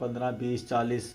15-20-40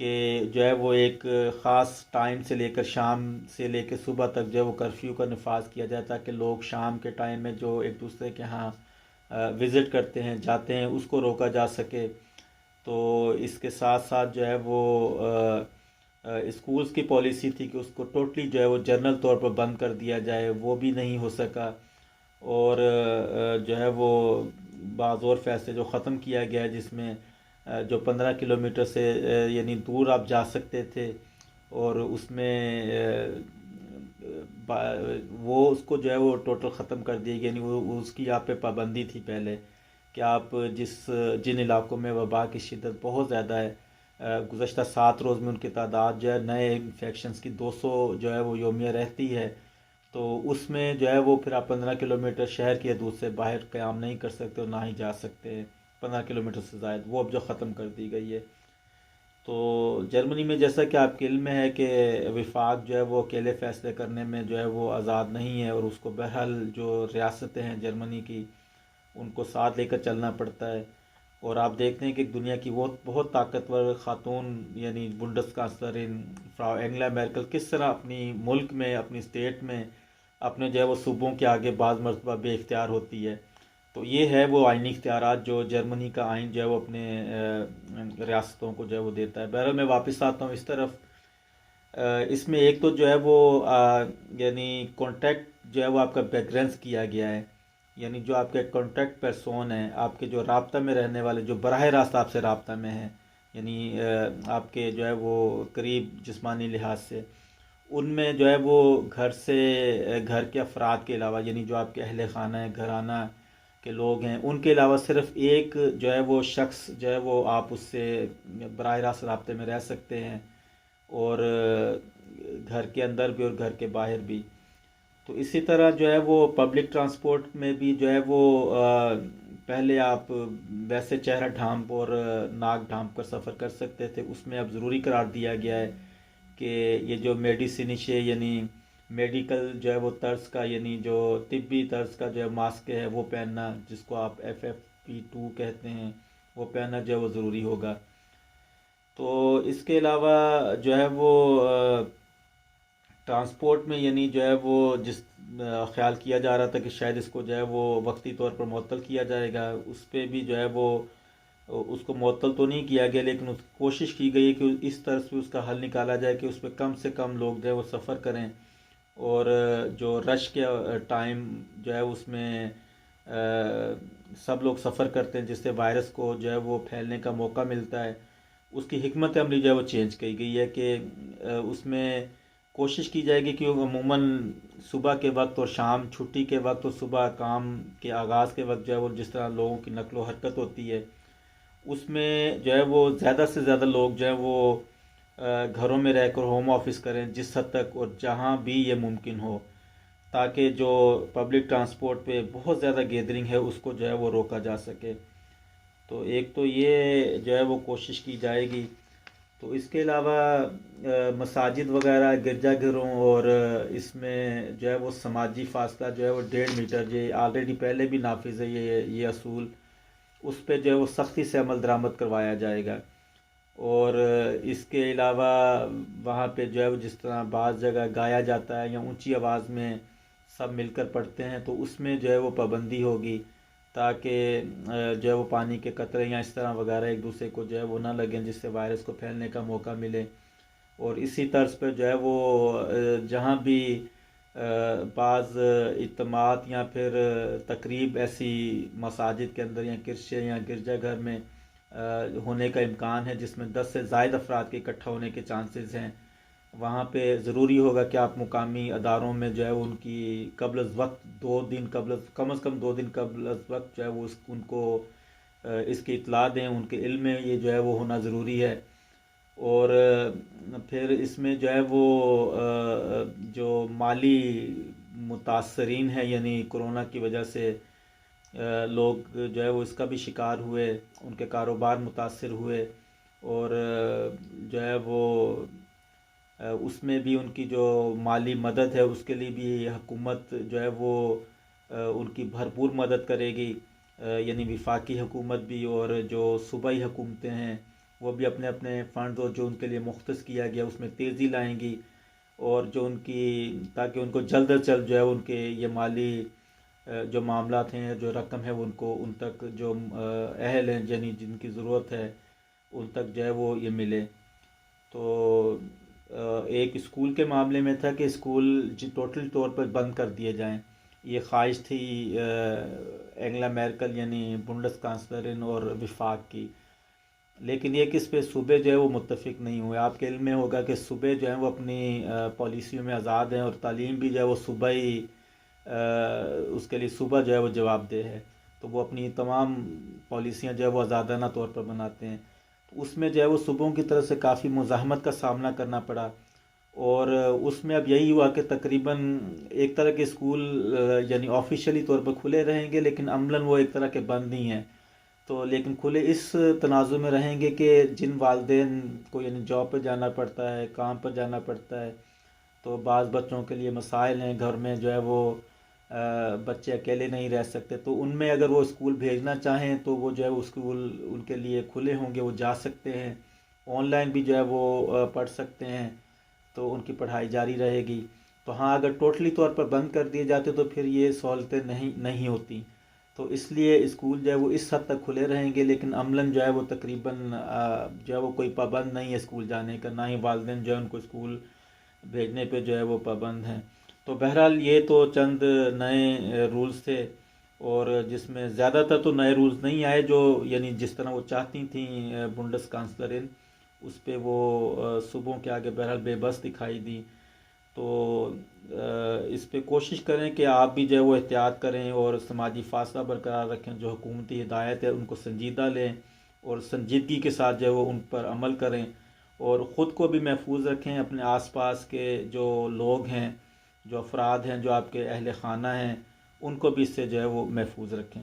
کہ جو ہے وہ ایک خاص ٹائم سے لے کر شام سے لے کے صبح تک جو ہے وہ کرفیو کا نفاذ کیا جائے، تاکہ لوگ شام کے ٹائم میں جو ایک دوسرے کے ہاں وزٹ کرتے ہیں جاتے ہیں اس کو روکا جا سکے۔ تو اس کے ساتھ ساتھ جو ہے وہ اسکولز کی پالیسی تھی کہ اس کو ٹوٹلی جو ہے وہ جنرل طور پر بند کر دیا جائے، وہ بھی نہیں ہو سکا۔ اور جو ہے وہ بعض اور فیصلے جو ختم کیا گیا ہے، جس میں جو 15 کلومیٹر سے یعنی دور آپ جا سکتے تھے، اور اس میں وہ اس کو جو ہے وہ ٹوٹل ختم کر دیا گیا، یعنی وہ اس کی آپ پہ پابندی تھی پہلے کہ آپ جن علاقوں میں وبا کی شدت بہت زیادہ ہے، گزشتہ 7 روز میں ان کی تعداد جو ہے نئے انفیکشنز کی 200 جو ہے وہ یومیہ رہتی ہے، تو اس میں جو ہے وہ پھر آپ 15 کلومیٹر شہر کی حدود سے باہر قیام نہیں کر سکتے اور نہ ہی جا سکتے 15 کلومیٹر سے زائد، وہ اب جو ختم کر دی گئی ہے۔ تو جرمنی میں جیسا کہ آپ کے علم میں ہے کہ وفاق جو ہے وہ اکیلے فیصلے کرنے میں جو ہے وہ آزاد نہیں ہے، اور اس کو بہرحال جو ریاستیں ہیں جرمنی کی ان کو ساتھ لے کر چلنا پڑتا ہے۔ اور آپ دیکھتے ہیں کہ دنیا کی وہ بہت طاقتور خاتون یعنی بنڈس کانسلرن فراو اینگلا میرکل کس طرح اپنی ملک میں، اپنی اسٹیٹ میں، اپنے جو ہے وہ صوبوں کے آگے بعض مرتبہ بے اختیار ہوتی ہے۔ تو یہ ہے وہ آئینی اختیارات جو جرمنی کا آئین جو ہے وہ اپنے ریاستوں کو جو ہے وہ دیتا ہے۔ بہرحال میں واپس آتا ہوں اس طرف۔ اس میں ایک تو جو ہے وہ یعنی کانٹیکٹ جو ہے وہ آپ کا بیکگرینس کیا گیا ہے، یعنی جو آپ کے کانٹیکٹ پرسون ہیں، آپ کے جو رابطہ میں رہنے والے جو براہ راست آپ سے رابطہ میں ہیں، یعنی آپ کے جو ہے وہ قریب جسمانی لحاظ سے، ان میں جو ہے وہ گھر کے افراد کے علاوہ، یعنی جو آپ کے اہل خانہ ہیں، گھرانہ کے لوگ ہیں، ان کے علاوہ صرف ایک جو ہے وہ شخص جو ہے وہ آپ اس سے براہ راست رابطے میں رہ سکتے ہیں، اور گھر کے اندر بھی اور گھر کے باہر بھی۔ تو اسی طرح جو ہے وہ پبلک ٹرانسپورٹ میں بھی جو ہے وہ پہلے آپ ویسے چہرہ ڈھانپ اور ناک ڈھانپ کر سفر کر سکتے تھے، اس میں اب ضروری قرار دیا گیا ہے کہ یہ جو میڈیسینیشے یعنی میڈیکل جو ہے وہ طرز کا، یعنی جو طبی طرز کا جو ہے ماسک ہے وہ پہننا، جس کو آپ FFP2 کہتے ہیں، وہ پہننا جو ہے وہ ضروری ہوگا۔ تو اس کے علاوہ جو ہے وہ ٹرانسپورٹ میں یعنی جو ہے وہ جس خیال کیا جا رہا تھا کہ شاید اس کو جو ہے وہ وقتی طور پر معطل کیا جائے گا، اس پہ بھی جو ہے وہ اس کو معطل تو نہیں کیا گیا، لیکن اس کوشش کی گئی ہے کہ اس طرح سے اس کا حل نکالا جائے کہ اس پہ کم سے کم لوگ جو ہے وہ سفر کریں، اور جو رش کے ٹائم جو ہے اس میں سب لوگ سفر کرتے ہیں، جس سے وائرس کو جو ہے وہ پھیلنے کا موقع ملتا ہے۔ اس کی حکمت عملی جو ہے وہ چینج کی گئی ہے کہ اس میں کوشش کی جائے گی کہ عموماً صبح کے وقت اور شام چھٹی کے وقت اور صبح کام کے آغاز کے وقت جو ہے وہ جس طرح لوگوں کی نقل و حرکت ہوتی ہے، اس میں جو ہے وہ زیادہ سے زیادہ لوگ جو ہے وہ گھروں میں رہ کر ہوم آفس کریں جس حد تک اور جہاں بھی یہ ممکن ہو، تاکہ جو پبلک ٹرانسپورٹ پہ بہت زیادہ گیدرنگ ہے اس کو جو ہے وہ روکا جا سکے۔ تو ایک تو یہ جو ہے وہ کوشش کی جائے گی۔ تو اس کے علاوہ مساجد وغیرہ، گرجا گھروں اور اس میں جو ہے وہ سماجی فاصلہ جو ہے وہ 1.5 میٹر، یہ آلریڈی پہلے بھی نافذ ہے یہ اصول، اس پہ جو ہے وہ سختی سے عمل درآمد کروایا جائے گا۔ اور اس کے علاوہ وہاں پہ جو ہے وہ جس طرح بعض جگہ گایا جاتا ہے یا اونچی آواز میں سب مل کر پڑھتے ہیں، تو اس میں جو ہے وہ پابندی ہوگی، تاکہ جو ہے وہ پانی کے قطرے یا اس طرح وغیرہ ایک دوسرے کو جو ہے وہ نہ لگیں، جس سے وائرس کو پھیلنے کا موقع ملے۔ اور اسی طرز پہ جو ہے وہ جہاں بھی بعض اجتماعات یا پھر تقریب ایسی مساجد کے اندر یا کرشے یا گرجا گھر میں ہونے کا امکان ہے جس میں 10 سے زائد افراد کے اکٹھا ہونے کے چانسز ہیں، وہاں پہ ضروری ہوگا کہ آپ مقامی اداروں میں جو ہے ان کی قبل از وقت 2 دن قبل کم از کم 2 دن قبل از وقت جو ہے وہ ان کو اس کی اطلاع دیں، ان کے علم میں یہ جو ہے وہ ہونا ضروری ہے۔ اور پھر اس میں جو ہے وہ جو مالی متاثرین ہیں، یعنی کرونا کی وجہ سے لوگ جو ہے وہ اس کا بھی شکار ہوئے، ان کے کاروبار متاثر ہوئے، اور جو ہے وہ اس میں بھی ان کی جو مالی مدد ہے اس کے لیے بھی حکومت جو ہے وہ ان کی بھرپور مدد کرے گی، یعنی وفاقی حکومت بھی اور جو صوبائی حکومتیں ہیں وہ بھی اپنے اپنے فنڈ اور جو ان کے لیے مختص کیا گیا اس میں تیزی لائیں گی، اور جو ان کی تاکہ ان کو جلد از جلد جو ہے ان کے یہ مالی جو معاملات ہیں، جو رقم ہے وہ ان کو ان تک جو اہل ہیں یعنی جن کی ضرورت ہے ان تک جو ہے وہ یہ ملے۔ تو ایک اسکول کے معاملے میں تھا کہ اسکول ٹوٹل طور پر بند کر دیے جائیں، یہ خواہش تھی اینگلا میرکل یعنی بنڈس کانسلرن اور وفاق کی، لیکن یہ کہ اس پہ صوبے جو ہے وہ متفق نہیں ہوئے۔ آپ کے علم میں ہوگا کہ صوبے جو ہیں وہ اپنی پالیسیوں میں آزاد ہیں، اور تعلیم بھی جو ہے وہ صوبہ ہی اس کے لیے صوبہ جو ہے وہ جواب دہ ہے، تو وہ اپنی تمام پالیسیاں جو ہے وہ آزادانہ طور پر بناتے ہیں۔ تو اس میں جو ہے وہ صوبوں کی طرف سے کافی مزاحمت کا سامنا کرنا پڑا، اور اس میں اب یہی ہوا کہ تقریباً ایک طرح کے اسکول یعنی آفیشلی طور پر کھلے رہیں گے، لیکن عملاً وہ ایک طرح کے بند نہیں ہیں۔ تو لیکن کھلے اس تناظر میں رہیں گے کہ جن والدین کو یعنی جاب پہ جانا پڑتا ہے، کام پر جانا پڑتا ہے، تو بعض بچوں کے لیے مسائل ہیں گھر میں، جو ہے وہ بچے اکیلے نہیں رہ سکتے، تو ان میں اگر وہ اسکول بھیجنا چاہیں تو وہ جو ہے اسکول ان کے لیے کھلے ہوں گے، وہ جا سکتے ہیں، آن لائن بھی جو ہے وہ پڑھ سکتے ہیں، تو ان کی پڑھائی جاری رہے گی۔ تو ہاں، اگر ٹوٹلی طور پر بند کر دیے جاتے تو پھر یہ سہولتیں نہیں ہوتی، تو اس لیے اسکول جو ہے وہ اس حد تک کھلے رہیں گے، لیکن عملاً جو ہے وہ تقریباً جو ہے وہ کوئی پابند نہیں ہے اسکول جانے کا، نہ ہی والدین جو ہے ان کو اسکول بھیجنے پہ جو ہے وہ پابند ہیں۔ تو بہرحال یہ تو چند نئے رولز تھے، اور جس میں زیادہ تر تو نئے رولز نہیں آئے، جو یعنی جس طرح وہ چاہتی تھیں بنڈس کانسلرن، اس پہ وہ صوبوں کے آگے بہرحال بے بس دکھائی دی۔ تو اس پہ کوشش کریں کہ آپ بھی جو ہے وہ احتیاط کریں اور سماجی فاصلہ برقرار رکھیں، جو حکومتی ہدایت ہے ان کو سنجیدہ لیں اور سنجیدگی کے ساتھ جو ہے وہ ان پر عمل کریں، اور خود کو بھی محفوظ رکھیں، اپنے آس پاس کے جو لوگ ہیں، جو افراد ہیں، جو آپ کے اہل خانہ ہیں، ان کو بھی اس سے جو ہے وہ محفوظ رکھیں۔